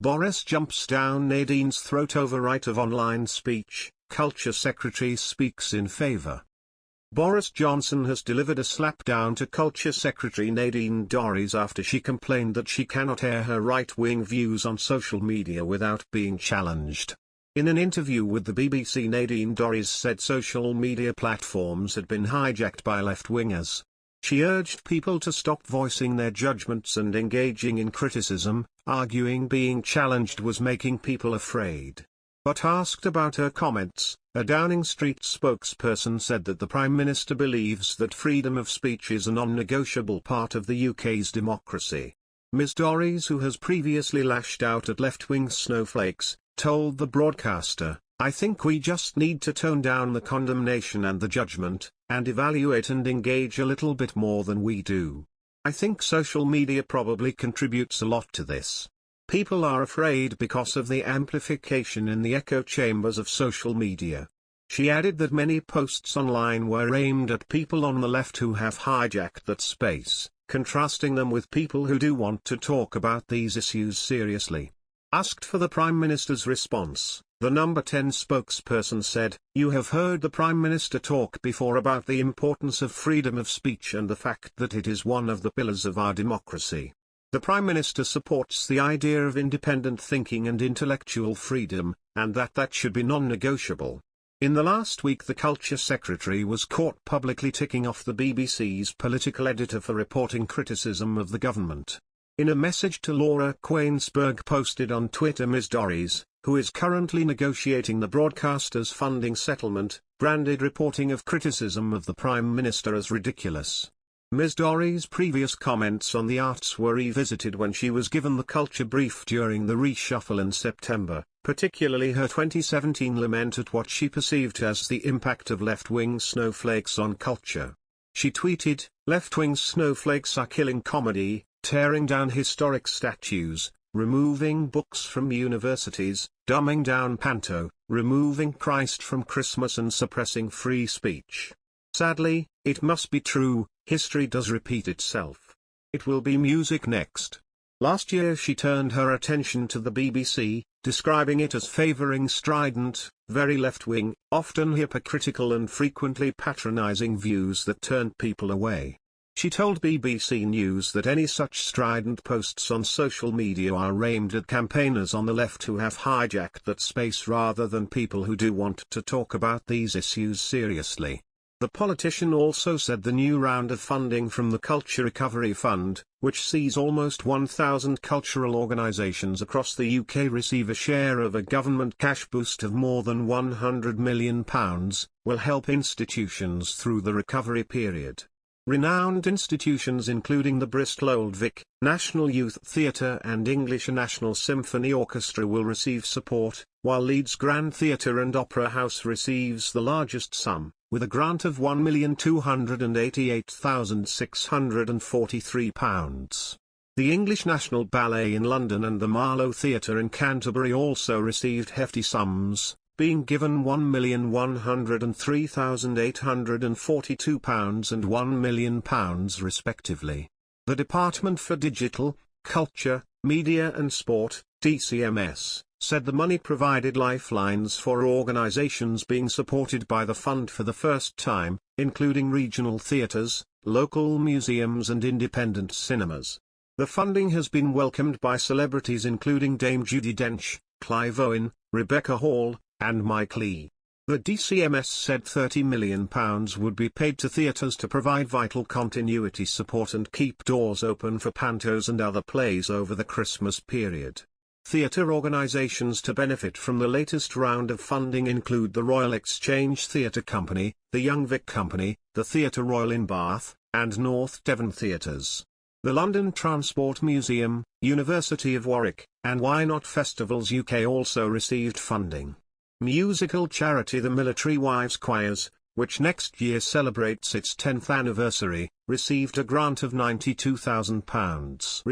Boris jumps down Nadine's throat over right of online speech, Culture Secretary speaks in favour. Boris Johnson has delivered a slapdown to Culture Secretary Nadine Dorries after she complained that she cannot air her right-wing views on social media without being challenged. In an interview with the BBC, Nadine Dorries said social media platforms had been hijacked by left-wingers. She urged people to stop voicing their judgments and engaging in criticism, arguing being challenged was making people afraid. But asked about her comments, a Downing Street spokesperson said that the Prime Minister believes that freedom of speech is a non-negotiable part of the UK's democracy. Ms Dorries, who has previously lashed out at left-wing snowflakes, told the broadcaster, "I think we just need to tone down the condemnation and the judgment, and evaluate and engage a little bit more than we do. I think social media probably contributes a lot to this. People are afraid because of the amplification in the echo chambers of social media." She added that many posts online were aimed at people on the left who have hijacked that space, contrasting them with people who do want to talk about these issues seriously. Asked for the Prime Minister's response, the Number 10 spokesperson said, "You have heard the Prime Minister talk before about the importance of freedom of speech and the fact that it is one of the pillars of our democracy. The Prime Minister supports the idea of independent thinking and intellectual freedom, and that should be non-negotiable." In the last week, the Culture Secretary was caught publicly ticking off the BBC's political editor for reporting criticism of the government. In a message to Laura Quainsberg posted on Twitter, Ms Dorries, who is currently negotiating the broadcaster's funding settlement, branded reporting of criticism of the Prime Minister as ridiculous. Ms Dorries' previous comments on the arts were revisited when she was given the culture brief during the reshuffle in September, particularly her 2017 lament at what she perceived as the impact of left-wing snowflakes on culture. She tweeted, "Left-wing snowflakes are killing comedy, tearing down historic statues, removing books from universities, dumbing down panto, removing Christ from Christmas and suppressing free speech. Sadly, it must be true, history does repeat itself. It will be music next." Last year she turned her attention to the BBC, describing it as favouring strident, very left-wing, often hypocritical and frequently patronising views that turned people away. She told BBC News that any such strident posts on social media are aimed at campaigners on the left who have hijacked that space rather than people who do want to talk about these issues seriously. The politician also said the new round of funding from the Culture Recovery Fund, which sees almost 1,000 cultural organisations across the UK receive a share of a government cash boost of more than £100 million, will help institutions through the recovery period. Renowned institutions including the Bristol Old Vic, National Youth Theatre and English National Symphony Orchestra will receive support, while Leeds Grand Theatre and Opera House receives the largest sum, with a grant of £1,288,643. The English National Ballet in London and the Marlow Theatre in Canterbury also received hefty sums, being given £1,103,842 and £1 million respectively. The Department for Digital, Culture, Media and Sport, DCMS, said the money provided lifelines for organisations being supported by the fund for the first time, including regional theatres, local museums and independent cinemas. The funding has been welcomed by celebrities including Dame Judi Dench, Clive Owen, Rebecca Hall, and Mike Leigh. The DCMS said £30 million would be paid to theatres to provide vital continuity support and keep doors open for pantos and other plays over the Christmas period. Theatre organisations to benefit from the latest round of funding include the Royal Exchange Theatre Company, the Young Vic Company, the Theatre Royal in Bath, and North Devon Theatres. The London Transport Museum, University of Warwick, and Why Not Festivals UK also received funding. Musical charity The Military Wives Choirs, which next year celebrates its 10th anniversary, received a grant of £92,000.